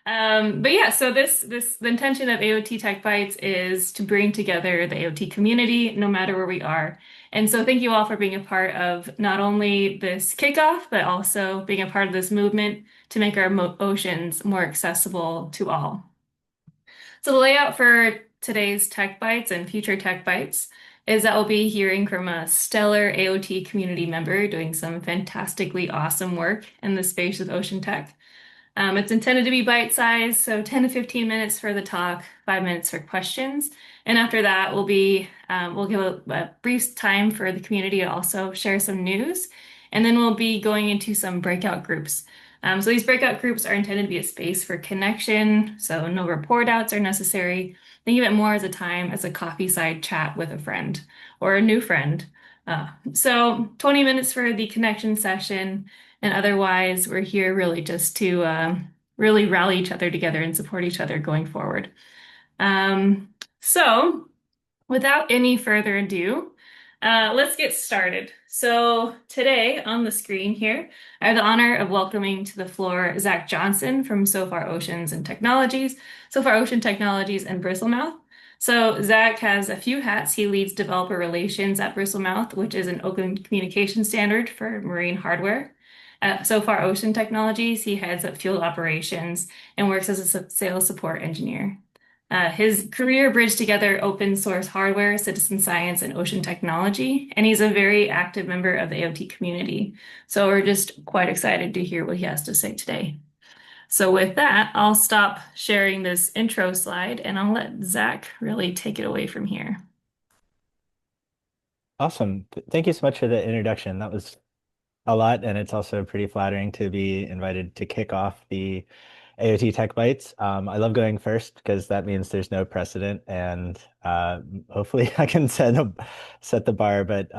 But yeah, so this the intention of AOT Tech Bytes is to bring together the AOT community no matter where we are. And so thank you all for being a part of not only this kickoff, but also being a part of this movement to make our oceans more accessible to all. So the layout for today's Tech Bytes and future Tech Bytes is that we'll be hearing from a stellar AOT community member doing some fantastically awesome work in the space of ocean tech. It's intended to be bite-sized, so 10 to 15 minutes for the talk, 5 minutes for questions. And after that, we'll give a brief time for the community to also share some news. And then we'll be going into some breakout groups. So these breakout groups are intended to be a space for connection, so no report outs are necessary. Think of it more as a time as a coffee side chat with a friend or a new friend. So 20 minutes for the connection session. And otherwise, we're here really just to really rally each other together and support each other going forward. So, without any further ado, let's get started. So, today on the screen here, I have the honor of welcoming to the floor Zack Johnson from So Far Ocean Technologies and Bristlemouth. So, Zach has a few hats. He leads developer relations at Bristlemouth, which is an open communication standard for marine hardware. At So Far Ocean Technologies, he heads up field operations and works as a sales support engineer. His career bridged together open source hardware, citizen science, and ocean technology, and he's a very active member of the AOT community. So we're just quite excited to hear what he has to say today. So with that, I'll stop sharing this intro slide and I'll let Zach really take it away from here. Awesome. Thank you so much for the introduction. That was a lot, and it's also pretty flattering to be invited to kick off the AOT Tech Bytes. I love going first because that means there's no precedent, and hopefully I can set the bar, but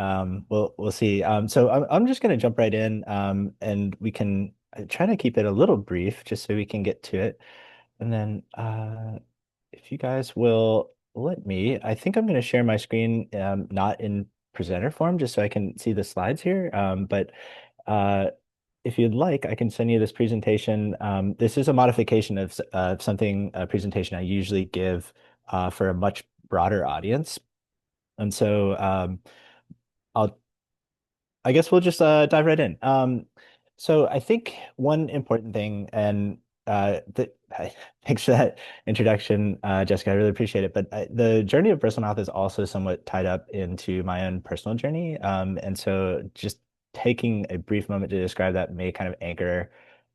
we'll see. So I'm just going to jump right in, and we can try to keep it a little brief just so we can get to it. And then if you guys will let me, I think I'm going to share my screen, not in presenter form, just so I can see the slides here. But uh, if you'd like, I can send you this presentation. This is a modification of a presentation I usually give for a much broader audience. And so I'll I guess we'll just dive right in. So I think one important thing, and thanks for that introduction, Jessica. I really appreciate it. But the journey of Bristlemouth is also somewhat tied up into my own personal journey. And so just taking a brief moment to describe that may kind of anchor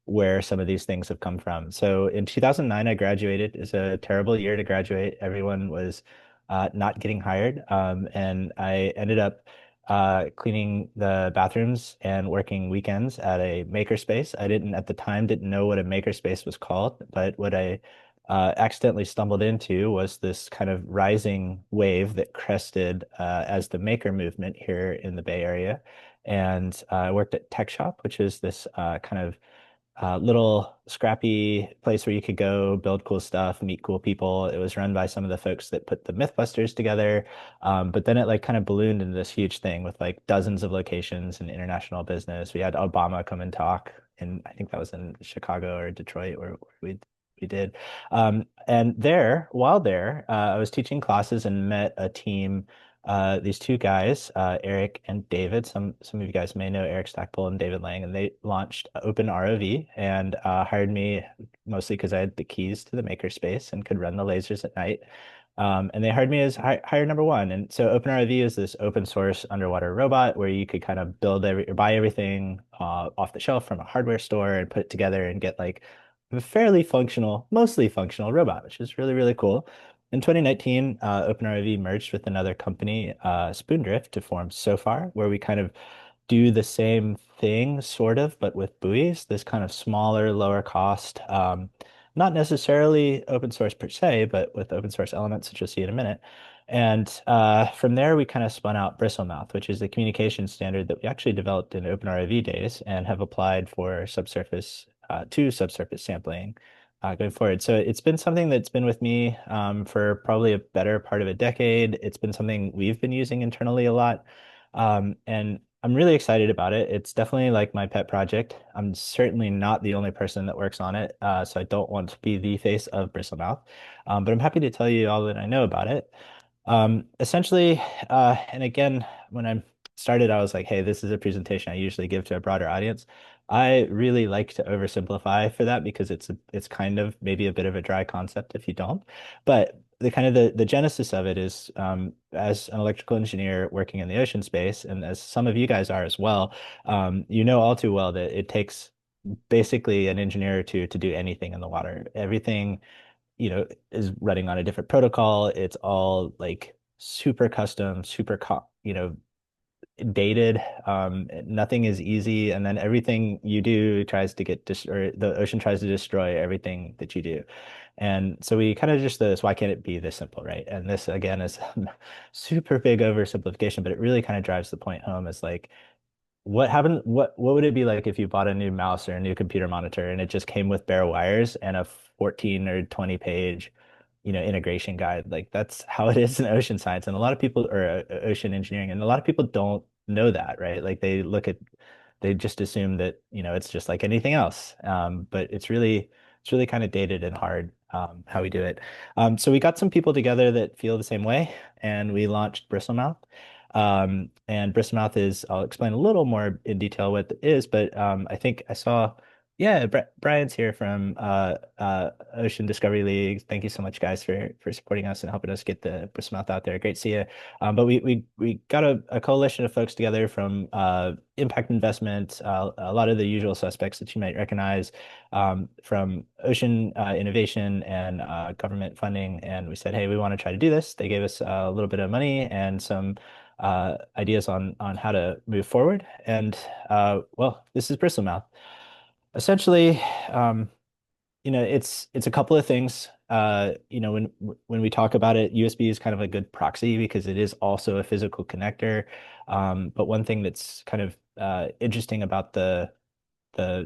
where some of these things have come from. So in 2009, I graduated. It was a terrible year to graduate. Everyone was not getting hired. And I ended up cleaning the bathrooms and working weekends at a makerspace. I didn't at the time didn't know what a makerspace was called, but what I accidentally stumbled into was this kind of rising wave that crested as the maker movement here in the Bay Area. And I worked at Tech Shop, which is this kind of little scrappy place where you could go build cool stuff, meet cool people. It was run by some of the folks that put the Mythbusters together. But then it like kind of ballooned into this huge thing with like dozens of locations and international business. We had Obama come and talk, and I think that was in Chicago or Detroit where we did. And there, while there, I was teaching classes and met a team, these two guys, Eric and David. Some of you guys may know Eric Stackpole and David Lang, and they launched Open ROV and hired me mostly because I had the keys to the makerspace and could run the lasers at night. And they hired me as hire number one. And so OpenROV is this open source underwater robot where you could kind of build or buy everything off the shelf from a hardware store and put it together and get like a fairly functional, mostly functional robot, which is really, really cool. In 2019, OpenROV merged with another company, Spoondrift, to form SOFAR, where we kind of do the same thing, sort of, but with buoys, this kind of smaller, lower cost, not necessarily open source per se, but with open source elements, which you'll see in a minute. And from there, we kind of spun out Bristlemouth, which is the communication standard that we actually developed in OpenROV days and have applied for subsurface sampling going forward. So it's been something that's been with me for probably a better part of a decade. It's been something we've been using internally a lot. And I'm really excited about it. It's definitely like my pet project. I'm certainly not the only person that works on it, so I don't want to be the face of Bristlemouth. But I'm happy to tell you all that I know about it. Essentially, and again, when I started, I was like, hey, this is a presentation I usually give to a broader audience. I really like to oversimplify for that because it's kind of maybe a bit of a dry concept if you don't. But the kind of the genesis of it is as an electrical engineer working in the ocean space, and as some of you guys are as well, you know all too well that it takes basically an engineer or two to do anything in the water. Everything is running on a different protocol. It's all like super custom, super, dated. Nothing is easy. And then everything you do tries to get dis or the ocean tries to destroy everything that you do. And so we kind of just this, why can't it be this simple, right? And this again is super big oversimplification, but it really kind of drives the point home is like what would it be like if you bought a new mouse or a new computer monitor and it just came with bare wires and a 14 or 20 page, integration guide? Like that's how it is in ocean science. And a lot of people or ocean engineering, and a lot of people don't know that, right? Like they just assume that, it's just like anything else. But it's really kind of dated and hard, how we do it. So we got some people together that feel the same way, and we launched Bristlemouth. And Bristlemouth is, I'll explain a little more in detail what it is, but I think I saw, yeah, Brian's here from Ocean Discovery League. Thank you so much, guys, for supporting us and helping us get the Bristlemouth out there. Great to see you. But we got a coalition of folks together from impact investment, a lot of the usual suspects that you might recognize, from ocean innovation and government funding. And we said, hey, we want to try to do this. They gave us a little bit of money and some ideas on how to move forward. And well, this is Bristlemouth. Essentially, it's a couple of things. When we talk about it, USB is kind of a good proxy because it is also a physical connector. But one thing that's kind of interesting about the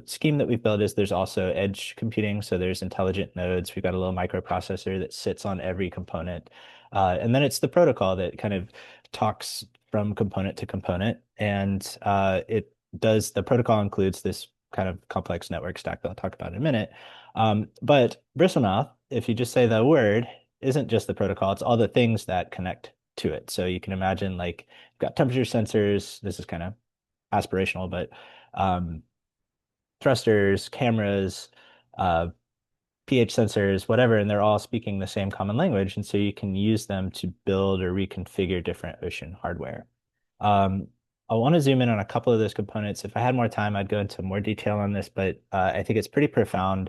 scheme that we've built is there's also edge computing. So there's intelligent nodes. We've got a little microprocessor that sits on every component. And then it's the protocol that kind of talks from component to component. And the protocol includes this kind of complex network stack that I'll talk about in a minute. But Bristlemouth, if you just say the word, isn't just the protocol, it's all the things that connect to it. So you can imagine like you've got temperature sensors. This is kind of aspirational, but thrusters, cameras, uh, pH sensors, whatever, and they're all speaking the same common language. And so you can use them to build or reconfigure different ocean hardware. Um, I want to zoom in on a couple of those components. If I had more time, I'd go into more detail on this, but I think it's pretty profound.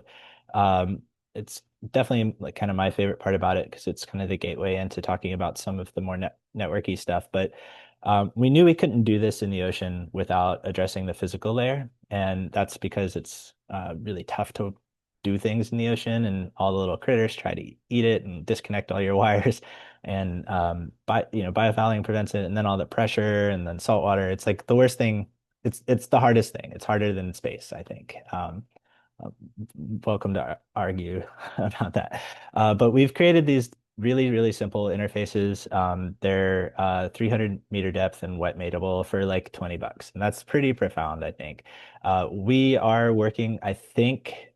It's definitely like kind of my favorite part about it because it's kind of the gateway into talking about some of the more networky stuff. But we knew we couldn't do this in the ocean without addressing the physical layer, and that's because it's really tough to do things in the ocean, and all the little critters try to eat it and disconnect all your wires. And biofouling prevents it, and then all the pressure, and then salt water. It's like the worst thing. It's the hardest thing. It's harder than space, I think. Uh, Welcome to argue about that. But we've created these really, really simple interfaces. They're 300-meter depth and wet mateable for like $20. And that's pretty profound, I think. We are working, I think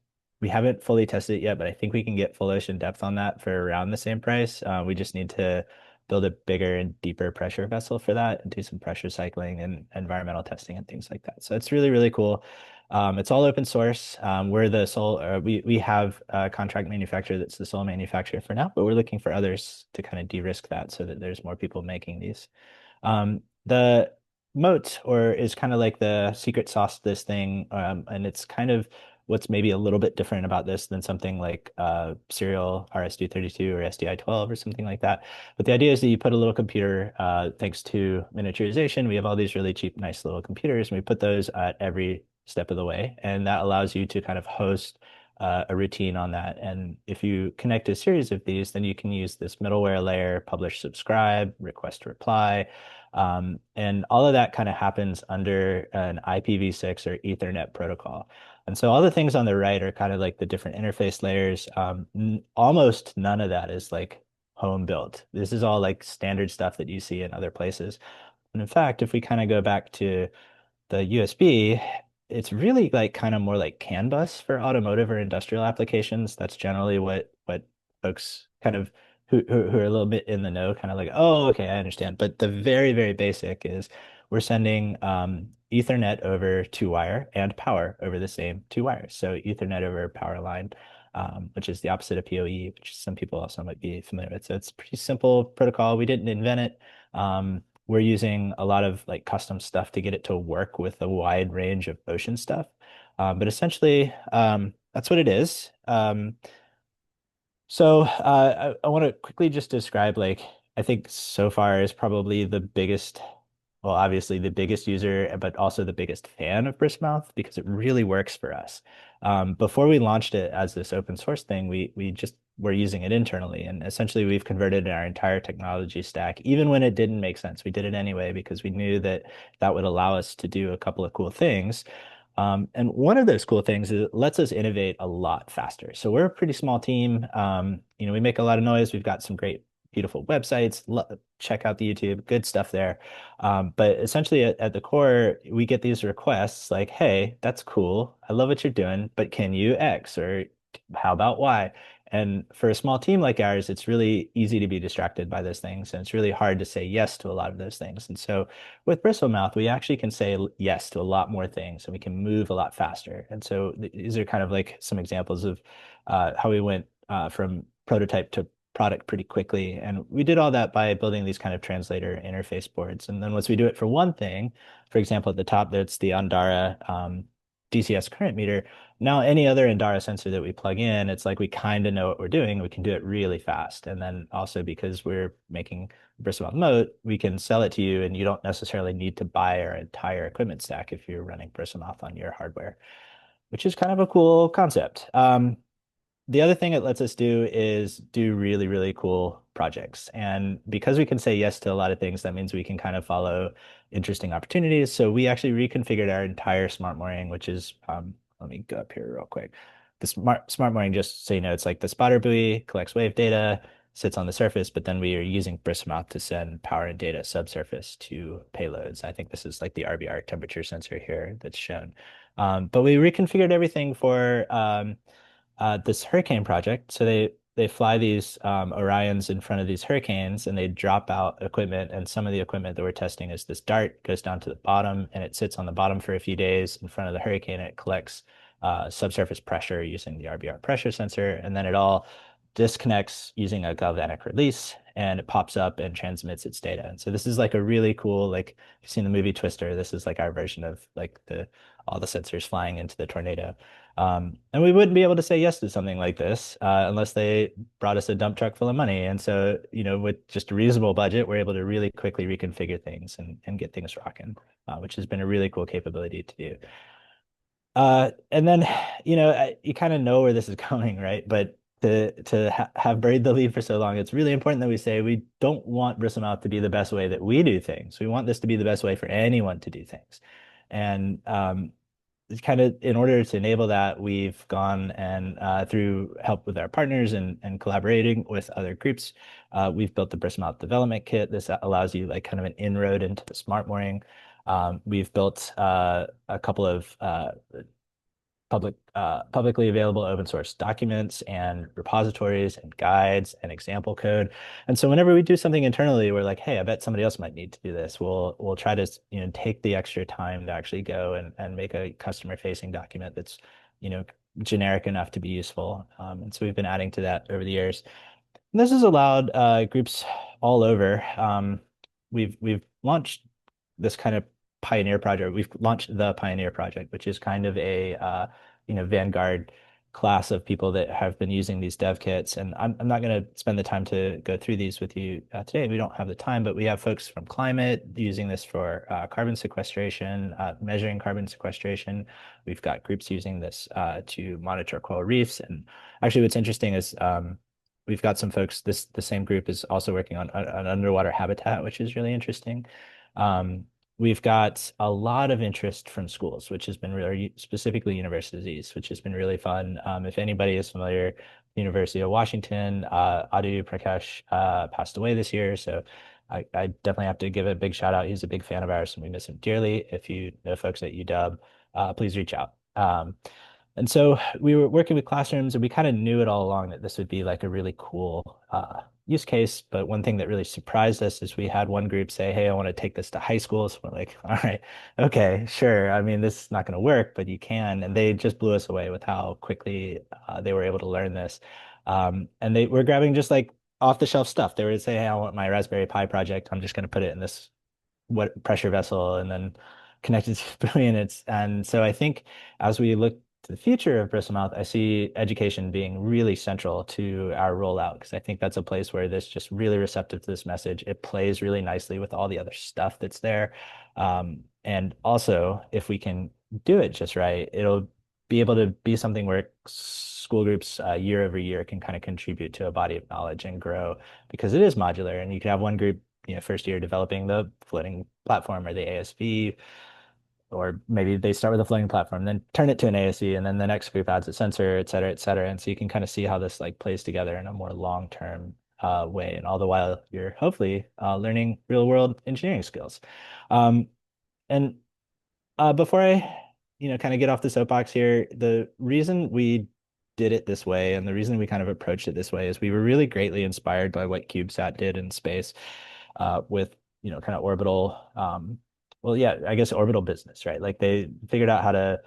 we haven't fully tested it yet, but I think we can get full ocean depth on that for around the same price. We just need to build a bigger and deeper pressure vessel for that and do some pressure cycling and environmental testing and things like that. So it's really, really cool. It's all open source. We're the sole, we have a contract manufacturer that's the sole manufacturer for now, but we're looking for others to kind of de-risk that so that there's more people making these. The moat or is kind of like the secret sauce to this thing, and it's kind of what's maybe a little bit different about this than something like serial RS-232 or SDI-12 or something like that. But the idea is that you put a little computer, thanks to miniaturization, we have all these really cheap, nice little computers, and we put those at every step of the way. And that allows you to kind of host a routine on that. And if you connect a series of these, then you can use this middleware layer, publish, subscribe, request, reply. And all of that kind of happens under an IPv6 or Ethernet protocol. And so all the things on the right are kind of like the different interface layers. Almost none of that is like home built. This is all like standard stuff that you see in other places. And in fact, if we kind of go back to the USB, it's really like kind of more like CAN bus for automotive or industrial applications. That's generally what folks kind of who are a little bit in the know kind of like, oh, okay, I understand. But the very, very basic is we're sending Ethernet over two wire and power over the same two wires. So Ethernet over power line, which is the opposite of PoE, which some people also might be familiar with. So it's a pretty simple protocol. We didn't invent it. We're using a lot of like custom stuff to get it to work with a wide range of ocean stuff. But essentially, that's what it is. I want to quickly just describe like I think so far is probably the biggest, well, obviously the biggest user, but also the biggest fan of Bristmouth because it really works for us. Before we launched it as this open source thing, we just were using it internally, and essentially we've converted our entire technology stack, even when it didn't make sense. We did it anyway because we knew that that would allow us to do a couple of cool things. And one of those cool things is it lets us innovate a lot faster. So we're a pretty small team. We make a lot of noise. We've got some great, beautiful websites. Check out the YouTube, good stuff there. But essentially, at the core, we get these requests like, "Hey, that's cool. I love what you're doing, but can you X or how about Y?" And for a small team like ours, it's really easy to be distracted by those things, and it's really hard to say yes to a lot of those things. And so with Bristlemouth, we actually can say yes to a lot more things and we can move a lot faster. And so these are kind of like some examples of how we went from prototype to product pretty quickly. And we did all that by building these kind of translator interface boards. And then once we do it for one thing, for example, at the top, that's the Andara DCS current meter. Now, any other Andara sensor that we plug in, it's like we kind of know what we're doing. We can do it really fast. And then also because we're making Bristol Moat, we can sell it to you and you don't necessarily need to buy our entire equipment stack if you're running Bristlemoth on your hardware, which is kind of a cool concept. The other thing it lets us do is do really, really cool projects. And because we can say yes to a lot of things, that means we can kind of follow interesting opportunities. So we actually reconfigured our entire smart mooring, which is, let me go up here real quick. The smart mooring, just so you know, it's like the spotter buoy collects wave data, sits on the surface, but then we are using Bristmouth to send power and data subsurface to payloads. I think this is like the RBR temperature sensor here that's shown. But we reconfigured everything for this hurricane project. So they fly these Orions in front of these hurricanes and they drop out equipment. And some of the equipment that we're testing is this dart goes down to the bottom and it sits on the bottom for a few days in front of the hurricane. And it collects subsurface pressure using the RBR pressure sensor. And then it all disconnects using a galvanic release and it pops up and transmits its data. And so this is like a really cool, like if you've seen the movie Twister, this is like our version of like the all the sensors flying into the tornado. And we wouldn't be able to say yes to something like this unless they brought us a dump truck full of money. And so, with just a reasonable budget, we're able to really quickly reconfigure things and get things rocking, which has been a really cool capability to do. And then, you kind of know where this is going, right? But to ha have buried the lead for so long, it's really important that we say we don't want Bristlemouth to be the best way that we do things. We want this to be the best way for anyone to do things. And it's kind of in order to enable that, we've gone and through help with our partners and collaborating with other groups, we've built the Bristlemouth development kit. This allows you like kind of an inroad into the smart mooring. We've built a couple of publicly available open source documents and repositories and guides and example code. And so whenever we do something internally, we're like, hey, I bet somebody else might need to do this. We'll try to take the extra time to actually go and make a customer facing document that's generic enough to be useful. And so we've been adding to that over the years. And this has allowed groups all over. We've launched this kind of Pioneer project. We've launched the Pioneer project, which is kind of a vanguard class of people that have been using these dev kits. And I'm not going to spend the time to go through these with you today. We don't have the time, but we have folks from climate using this for carbon sequestration, measuring carbon sequestration. We've got groups using this to monitor coral reefs. And actually, what's interesting is we've got some folks. The same group is also working on underwater habitat, which is really interesting. We've got a lot of interest from schools, which has been really specifically universities, which has been really fun. If anybody is familiar, University of Washington, Adu Prakash passed away this year. So I definitely have to give a big shout out. He's a big fan of ours and we miss him dearly. If you know folks at UW, please reach out. And so we were working with classrooms and we kind of knew it all along that this would be like a really cool use case. But one thing that really surprised us is we had one group say, hey, I want to take this to high school. So we're like, all right, okay, sure. I mean, this is not going to work, but you can. And they just blew us away with how quickly they were able to learn this. And they were grabbing just like off the shelf stuff. They would say, hey, I want my Raspberry Pi project. I'm just going to put it in this what pressure vessel and then connect it to buoy units. And so I think as we look to the future of Bristlemouth, I see education being really central to our rollout because I think that's a place where this just really receptive to this message. It plays really nicely with all the other stuff that's there. And also, if we can do it just right, it'll be able to be something where school groups year over year can kind of contribute to a body of knowledge and grow because it is modular and you can have one group first year developing the floating platform or the ASV, or maybe they start with a floating platform, then turn it to an ASV, and then the next group adds a sensor, et cetera, et cetera. And so you can kind of see how this like plays together in a more long-term way. And all the while you're hopefully learning real world engineering skills. Um, and before I, kind of get off the soapbox here, the reason we did it this way and the reason we kind of approached it this way is we were really greatly inspired by what CubeSat did in space with, kind of orbital, well, yeah, I guess orbital business, right? Like they figured out how to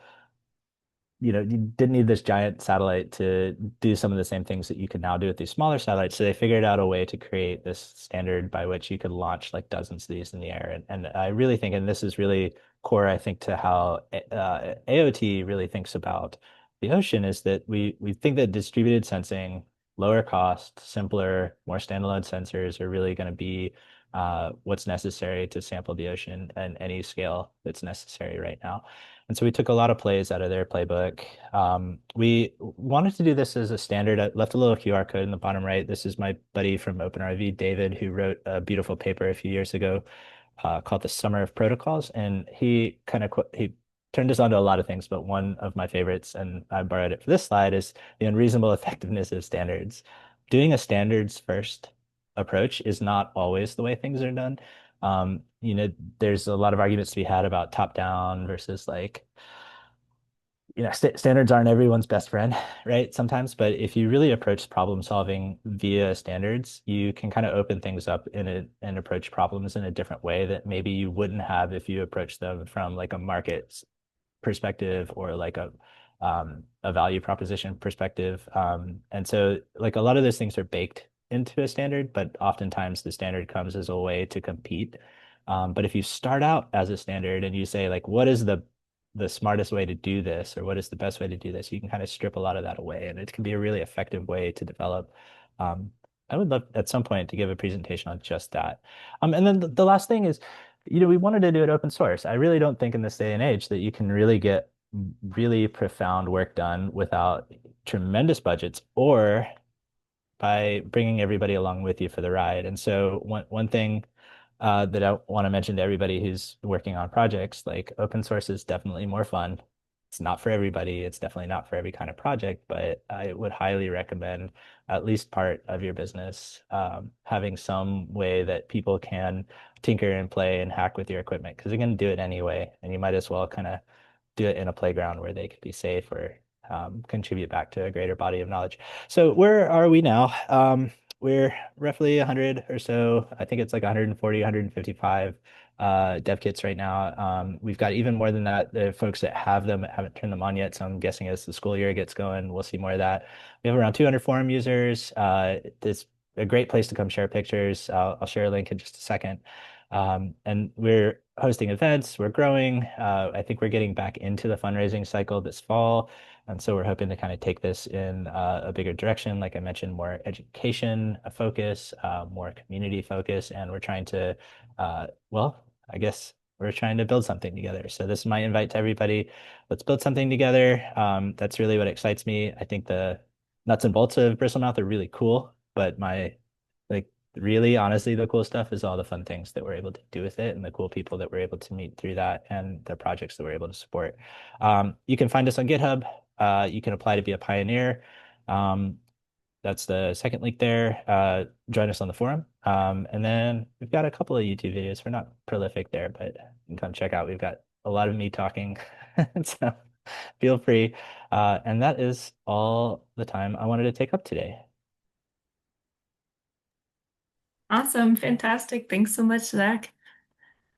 you didn't need this giant satellite to do some of the same things that you can now do with these smaller satellites. So they figured out a way to create this standard by which you could launch like dozens of these in the air. And I really think, and this is really core, I think, to how AOT really thinks about the ocean is that we think that distributed sensing, lower cost, simpler, more standalone sensors are really going to be what's necessary to sample the ocean at any scale that's necessary right now. And so we took a lot of plays out of their playbook. We wanted to do this as a standard. I left a little QR code in the bottom right. This is my buddy from OpenRV, David, who wrote a beautiful paper a few years ago called The Summer of Protocols. And he he turned us onto a lot of things, but one of my favorites, and I borrowed it for this slide, is the unreasonable effectiveness of standards. Doing a standards first approach is not always the way things are done. There's a lot of arguments to be had about top down versus like, standards aren't everyone's best friend, right? Sometimes, but if you really approach problem solving via standards, you can kind of open things up and approach problems in a different way that maybe you wouldn't have if you approach them from like a market perspective or like a value proposition perspective. And so like a lot of those things are baked into a standard, but oftentimes the standard comes as a way to compete. But if you start out as a standard and you say like, what is the smartest way to do this, or what is the best way to do this, you can kind of strip a lot of that away, and it can be a really effective way to develop. Um, I would love at some point to give a presentation on just that. And then the last thing is, we wanted to do it open source. I really don't think in this day and age that you can really get really profound work done without tremendous budgets or by bringing everybody along with you for the ride. And so one thing that I want to mention to everybody who's working on projects, like open source is definitely more fun. It's not for everybody. It's definitely not for every kind of project, but I would highly recommend at least part of your business having some way that people can tinker and play and hack with your equipment because they're going to do it anyway, and you might as well kind of do it in a playground where they could be safe or contribute back to a greater body of knowledge. So where are we now? We're roughly 100 or so. I think it's like 140, 155 dev kits right now. We've got even more than that. The folks that have them haven't turned them on yet. So I'm guessing as the school year gets going, we'll see more of that. We have around 200 forum users. It's a great place to come share pictures. I'll share a link in just a second. And we're hosting events, we're growing. I think we're getting back into the fundraising cycle this fall. And so we're hoping to kind of take this in a bigger direction. Like I mentioned, more education focus, more community focus, and we're trying to, well, I guess we're trying to build something together. So this is my invite to everybody. Let's build something together. That's really what excites me. I think the nuts and bolts of Bristlemouth are really cool, but like really honestly the cool stuff is all the fun things that we're able to do with it and the cool people that we're able to meet through that and the projects that we're able to support. You can find us on GitHub. You can apply to be a pioneer. Um, That's the second link there. Join us on the forum. And then we've got a couple of YouTube videos. We're not prolific there, but you can come check out. We've got a lot of me talking. So feel free. And that is all the time I wanted to take up today. Awesome. Fantastic. Thanks so much, Zach.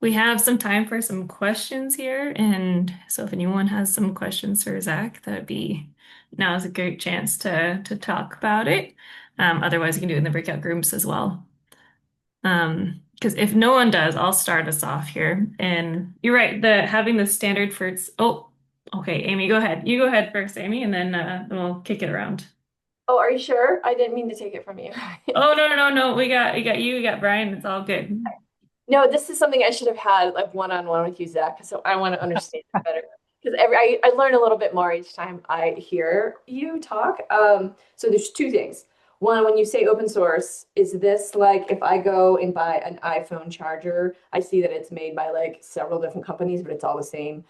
We have some time for some questions here. And so if anyone has some questions for Zach, that'd be now is a great chance to talk about it. Otherwise, you can do it in the breakout groups as well. Because if no one does, I'll start us off here. And you're right, the having the standard for okay, Amy, go ahead. You go ahead first, Amy, and then we'll kick it around. Oh, are you sure? I didn't mean to take it from you. Oh no, no, no, no. We got you, we got Brian. It's all good. No, this is something I should have had like one-on-one with you, Zach. So I want to understand it better because I learn a little bit more each time I hear you talk. So there's two things. One, when you say open source, is this like if I go and buy an iPhone charger, I see that it's made by like several different companies, but it's all the same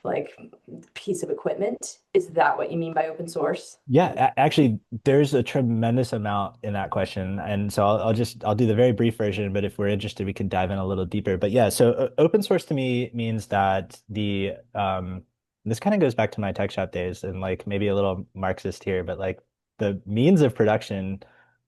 like piece of equipment? Is that what you mean by open source? Yeah, actually, there's a tremendous amount in that question, and so I'll do the very brief version. But if we're interested, we can dive in a little deeper. But yeah, so open source to me means that this kind of goes back to my tech shop days, and like maybe a little Marxist here, but like the means of production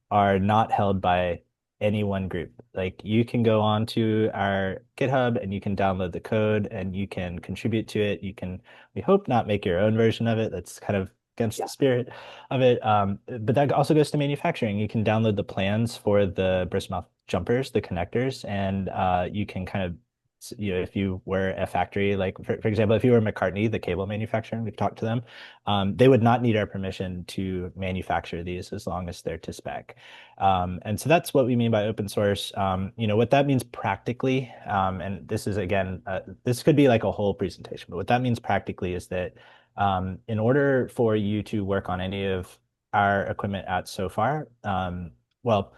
are not held by any one group. Like you can go on to our GitHub and you can download the code and you can contribute to it. You can, we hope, not make your own version of it. That's kind of against the spirit of it. But that also goes to manufacturing. You can download the plans for the Bristmouth jumpers, the connectors, and you can kind of, if you were a factory, like for example, if you were McCartney, the cable manufacturer, and we've talked to them, they would not need our permission to manufacture these as long as they're to spec. And so that's what we mean by open source. What that means practically, and this is again, this could be like a whole presentation, but what that means practically is that in order for you to work on any of our equipment at SoFar, well,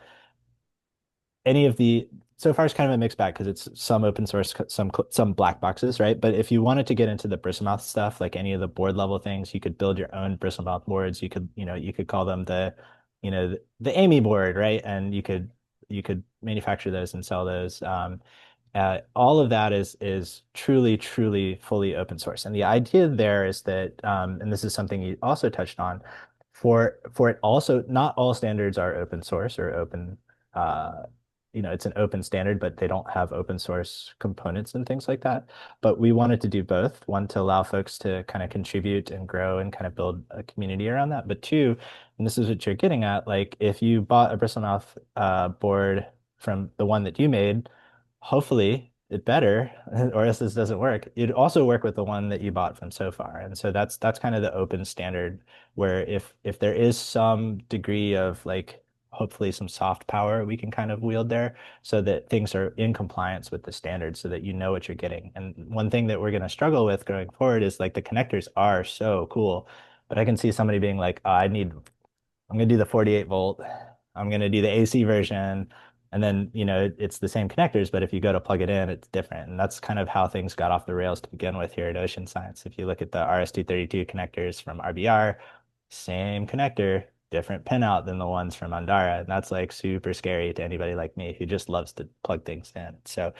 any of the so far it's kind of a mixed bag because it's some open source, some black boxes, right? But if you wanted to get into the Bristlemouth stuff, like any of the board level things, you could build your own Bristlemouth boards. You could call them the Amy board, right? And you could manufacture those and sell those. All of that is truly, truly fully open source. And the idea there is that, and this is something you also touched on, for it also, not all standards are open source or open. Uh, it's an open standard, but they don't have open source components and things like that. But we wanted to do both. One, to allow folks to kind of contribute and grow and kind of build a community around that. But two, and this is what you're getting at, like if you bought a Bristlemouth board from the one that you made, hopefully it better, or else this doesn't work. It'd also work with the one that you bought from SoFar. And so that's kind of the open standard where if there is some degree of like hopefully some soft power we can kind of wield there so that things are in compliance with the standard so that you know what you're getting. And one thing that we're going to struggle with going forward is like the connectors are so cool, but I can see somebody being like, oh, I'm going to do the 48 volt. I'm going to do the AC version. And then, it's the same connectors, but if you go to plug it in, it's different. And that's kind of how things got off the rails to begin with here at Ocean Science. If you look at the RS-232 connectors from RBR, same connector, different pinout than the ones from Andara. And that's like super scary to anybody like me who just loves to plug things in. So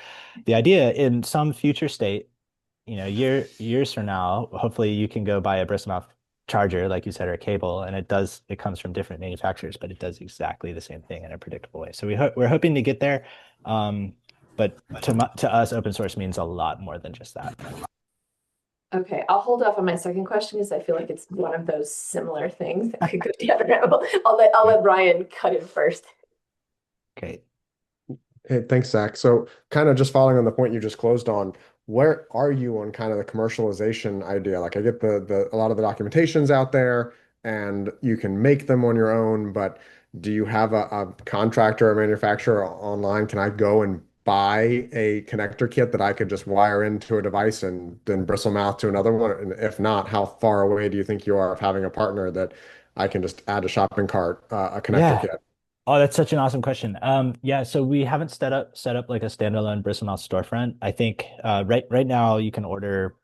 the idea in some future state, years from now, hopefully you can go buy a Bristlemouth charger, like you said, or a cable, and it comes from different manufacturers, but it does exactly the same thing in a predictable way. So we're hoping to get there. But to us, open source means a lot more than just that. Okay, I'll hold off on my second question because I feel like it's one of those similar things that could go down a rabbit hole. I'll let Brian cut in first. Okay. Hey, thanks, Zach. So kind of just following on the point you just closed on, where are you on kind of the commercialization idea? Like I get the a lot of the documentation's out there and you can make them on your own, but do you have a contractor or manufacturer online? Can I go and buy a connector kit that I could just wire into a device and then bristle mouth to another one? And if not, how far away do you think you are of having a partner that I can just add a shopping cart, a connector Yeah. kit? Oh, that's such an awesome question. Yeah, so we haven't set up like a standalone Bristlemouth storefront. I think right now you can order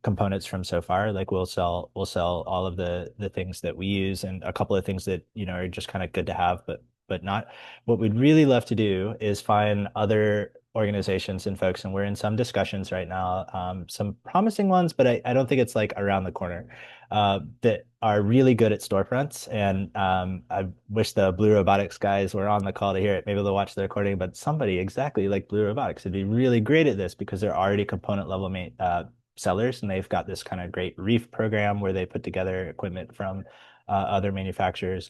components from so far. Like we'll sell all of the things that we use and a couple of things that are just kind of good to have, but not. What we'd really love to do is find other organizations and folks, and we're in some discussions right now, some promising ones, but I don't think it's like around the corner that are really good at storefronts. And I wish the Blue Robotics guys were on the call to hear it. Maybe they'll watch the recording, but somebody exactly like Blue Robotics would be really great at this because they're already component level sellers, and they've got this kind of great reef program where they put together equipment from other manufacturers.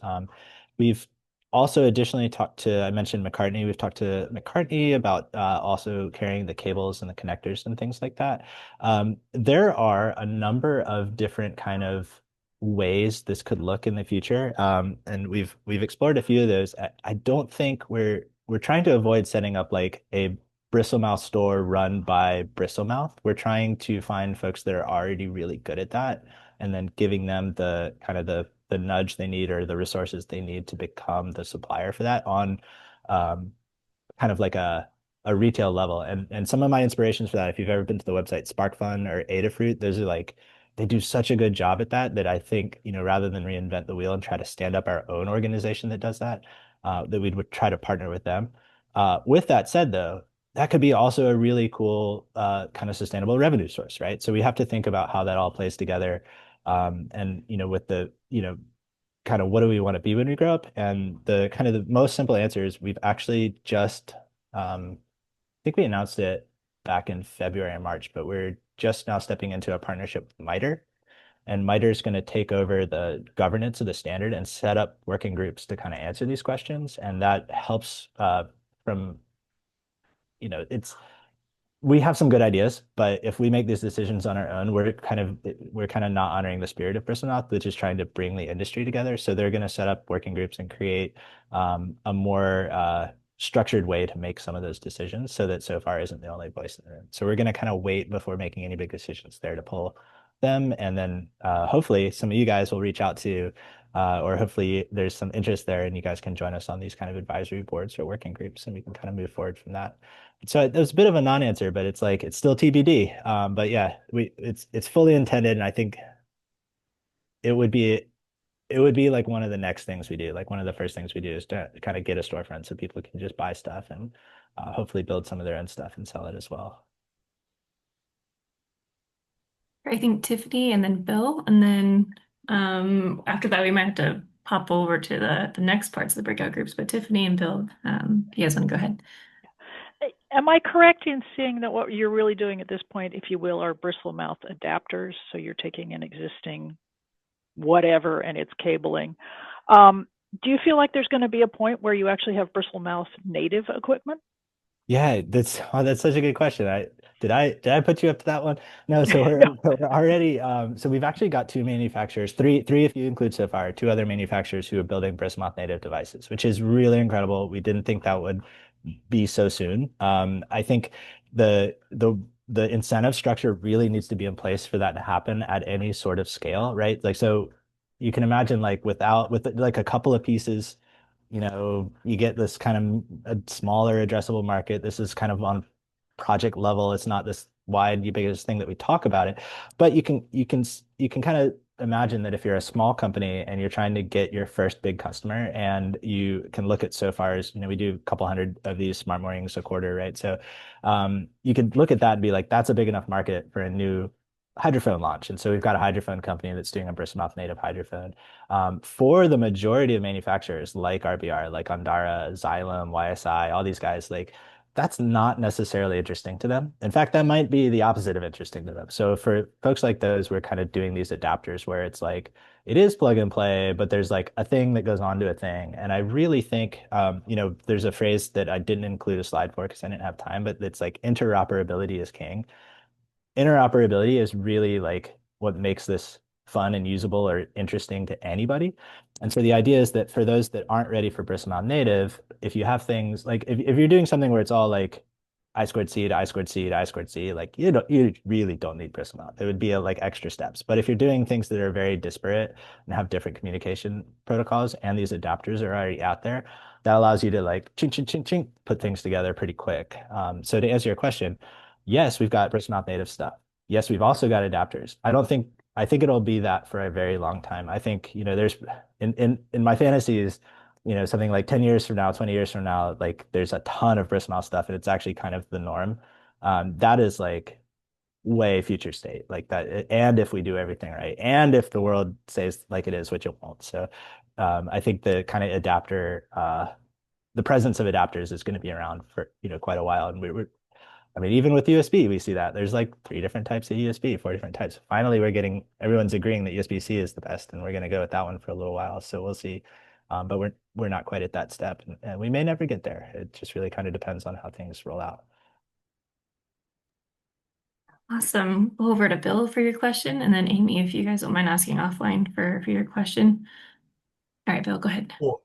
We've also additionally talked to, I mentioned McCartney. We've talked to McCartney about also carrying the cables and the connectors and things like that. There are a number of different kind of ways this could look in the future, and we've explored a few of those. I don't think we're trying to avoid setting up like a Bristlemouth store run by Bristlemouth. We're trying to find folks that are already really good at that, and then giving them the kind of the nudge they need or the resources they need to become the supplier for that on um, kind of like a retail level. And some of my inspirations for that, if you've ever been to the website SparkFun or Adafruit, those are like they do such a good job at that that I think, rather than reinvent the wheel and try to stand up our own organization that does that, that we would try to partner with them. With that said, though, that could be also a really cool kind of sustainable revenue source, right? So we have to think about how that all plays together. And with the kind of what do we want to be when we grow up? And the kind of the most simple answer is we've actually just I think we announced it back in February and March, but we're just now stepping into a partnership with MITRE. And MITRE is going to take over the governance of the standard and set up working groups to kind of answer these questions. And that helps from, it's we have some good ideas, but if we make these decisions on our own, we're kind of not honoring the spirit of Bristlemouth, which is trying to bring the industry together. So they're going to set up working groups and create a more structured way to make some of those decisions, so that so far isn't the only voice in the room. So we're going to kind of wait before making any big decisions there to pull them, and then hopefully some of you guys will reach out to. Or hopefully there's some interest there and you guys can join us on these kind of advisory boards or working groups and we can kind of move forward from that. So it was a bit of a non-answer, but it's like it's still TBD. But yeah, it's fully intended, and I think it would be it would be like one of the next things we do. Like one of the first things we do is to kind of get a storefront so people can just buy stuff and hopefully build some of their own stuff and sell it as well. I think Tiffany and then Bill, and then after that we might have to pop over to the next parts of the breakout groups. But Tiffany and Bill, you guys want to go ahead? Am I correct in seeing that what you're really doing at this point, if you will, are Bristlemouth adapters? So you're taking an existing whatever and it's cabling. Do you feel like there's going to be a point where you actually have Bristlemouth native equipment? Yeah, that's such a good question. Did I put you up to that one? No, so we're, No. we're already so we've actually got two manufacturers, three if you include so far, two other manufacturers who are building Bristlemouth native devices, which is really incredible. We didn't think that would be so soon. I think the incentive structure really needs to be in place for that to happen at any sort of scale, right? Like so you can imagine like with like a couple of pieces, you get this kind of a smaller addressable market. This is kind of on project level. It's not this wide, ubiquitous thing that we talk about it, but you can kind of imagine that if you're a small company and you're trying to get your first big customer, and you can look at so far as, we do a couple hundred of these smart mornings a quarter, right? So you could look at that and be like, that's a big enough market for a new hydrophone launch. And so we've got a hydrophone company that's doing a Bristlemouth native hydrophone. For the majority of manufacturers like RBR, like Ondara, Xylem, YSI, all these guys, like that's not necessarily interesting to them. In fact, that might be the opposite of interesting to them. So for folks like those, we're kind of doing these adapters where it's like it is plug and play, but there's like a thing that goes on to a thing. And I really think, there's a phrase that I didn't include a slide for because I didn't have time, but it's like interoperability is king. Interoperability is really like what makes this fun and usable or interesting to anybody. And so the idea is that for those that aren't ready for Bristlemouth native, if you have things like if you're doing something where it's all like I squared C to I squared C to I squared C. Like you really don't need Bristol mouth. It would be like extra steps. But if you're doing things that are very disparate and have different communication protocols, and these adapters are already out there, that allows you to like ching ching ching ching put things together pretty quick. So to answer your question, yes, we've got Bristol mouth native stuff. Yes, we've also got adapters. I think it'll be that for a very long time. I think, there's in my fantasies, something like 10 years from now, 20 years from now, like there's a ton of Bristol stuff and it's actually kind of the norm. That is like way future state, like that. And if we do everything right, and if the world stays like it is, which it won't. So I think the kind of the presence of adapters is going to be around for, quite a while. And I mean, even with USB, we see that there's like 3 different types of USB, 4 different types. Finally, everyone's agreeing that USB-C is the best, and we're going to go with that one for a little while. So we'll see. But we're not quite at that step, and we may never get there. It just really kind of depends on how things roll out. Awesome. Over to Bill for your question, and then Amy, if you guys don't mind asking offline for your question. All right, Bill, go ahead. Cool.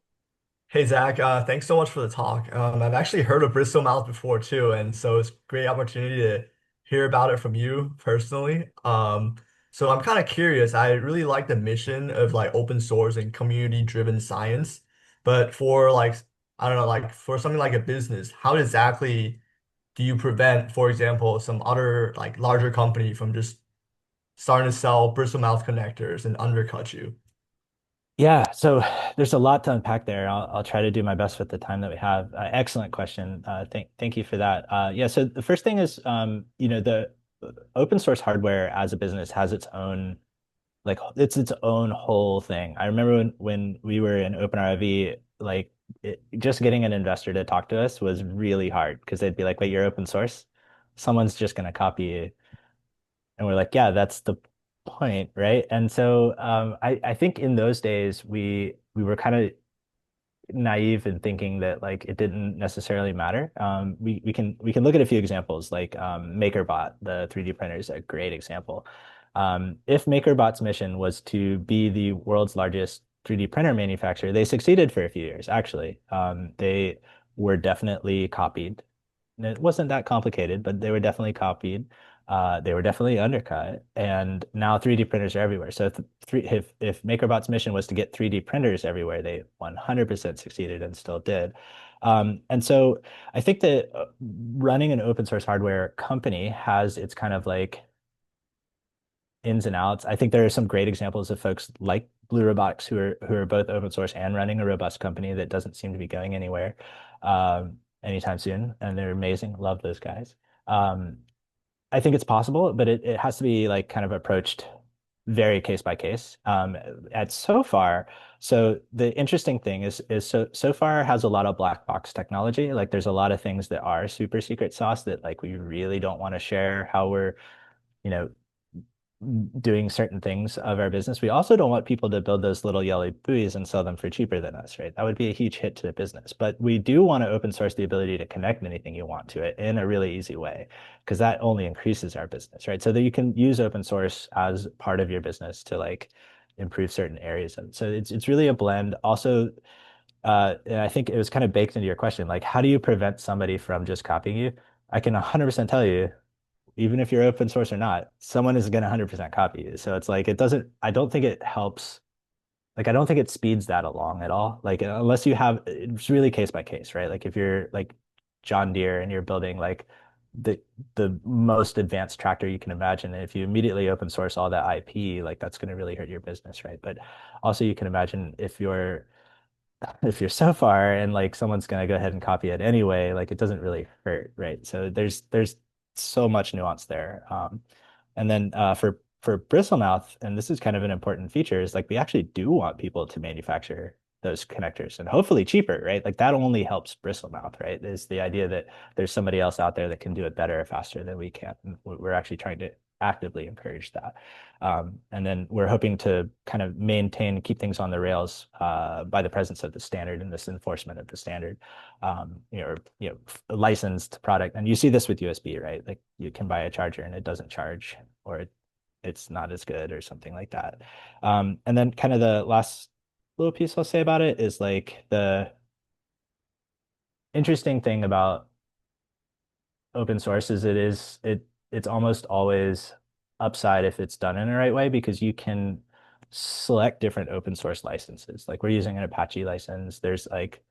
Hey Zach, thanks so much for the talk. I've actually heard of Bristol Mouth before too, and so it's a great opportunity to hear about it from you personally. So I'm kind of curious. I really like the mission of like open source and community-driven science, but for like I don't know, like for something like a business, how exactly do you prevent, for example, some other like larger company from just starting to sell Bristol Mouth connectors and undercut you? Yeah, so there's a lot to unpack there. I'll try to do my best with the time that we have. Excellent question. Thank you for that. Yeah, so the first thing is, the open source hardware as a business has its own, like it's its own whole thing. I remember when we were in OpenRIV, like just getting an investor to talk to us was really hard because they'd be like, "Wait, you're open source? Someone's just going to copy you." And we're like, "Yeah, that's the point, right?" And so I think in those days we were kind of naive in thinking that like it didn't necessarily matter. We can look at a few examples like MakerBot, the 3D printer is a great example. If MakerBot's mission was to be the world's largest 3D printer manufacturer, they succeeded for a few years, actually. They were definitely copied. And it wasn't that complicated, but they were definitely copied. They were definitely undercut, and now 3D printers are everywhere. So if MakerBot's mission was to get 3D printers everywhere, they 100% succeeded and still did. And so I think that running an open source hardware company has its kind of like ins and outs. I think there are some great examples of folks like Blue Robotics who are both open source and running a robust company that doesn't seem to be going anywhere anytime soon, and they're amazing. Love those guys. I think it's possible, but it has to be like kind of approached very case by case. At SoFar, so the interesting thing is SoFar has a lot of black box technology. Like there's a lot of things that are super secret sauce that like we really don't want to share how we're, you know, doing certain things of our business. We also don't want people to build those little yellow buoys and sell them for cheaper than us, right? That would be a huge hit to the business. But we do want to open source the ability to connect anything you want to it in a really easy way, because that only increases our business, right? So that you can use open source as part of your business to like improve certain areas. And so it's really a blend. Also, and I think it was kind of baked into your question, like how do you prevent somebody from just copying you? I can 100% tell you even if you're open source or not, someone is going to 100% copy you. So it's like, I don't think it helps. Like, I don't think it speeds that along at all. Like, unless you have, it's really case by case, right? Like, if you're like John Deere and you're building like the, the most advanced tractor you can imagine, and if you immediately open source all that IP, like that's going to really hurt your business, right? But also you can imagine if you're so far and like someone's gonna go ahead and copy it anyway, like it doesn't really hurt, right? So there's so much nuance there. And then for Bristlemouth, and this is kind of an important feature, is like we actually do want people to manufacture those connectors and hopefully cheaper, right? Like that only helps Bristlemouth, right? Is the idea that there's somebody else out there that can do it better or faster than we can. And we're actually trying to actively encourage that. And then we're hoping to kind of keep things on the rails by the presence of the standard and this enforcement of the standard, licensed product. And you see this with USB, right? Like you can buy a charger and it doesn't charge, or it's not as good or something like that. And then kind of the last little piece I'll say about it is like the interesting thing about open source is it's almost always upside if it's done in the right way because you can select different open source licenses. Like we're using an Apache license. There's like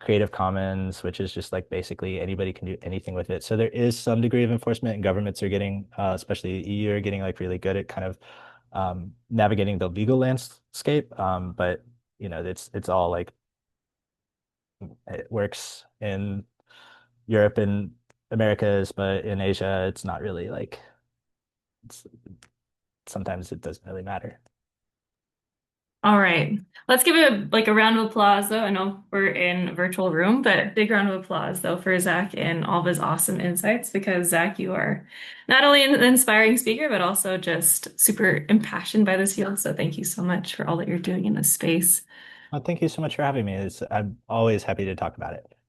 Creative Commons, which is just like basically anybody can do anything with it. So there is some degree of enforcement, and governments are getting, especially the EU, are getting like really good at kind of navigating the legal landscape. But it's all like it works in Europe and Americas, but in Asia, it's not really like it's, sometimes it doesn't really matter. All right. Let's give it a round of applause though. I know we're in a virtual room, but big round of applause though for Zack and all of his awesome insights because Zack, you are not only an inspiring speaker, but also just super impassioned by this field. So thank you so much for all that you're doing in this space. Well, thank you so much for having me. I'm always happy to talk about it.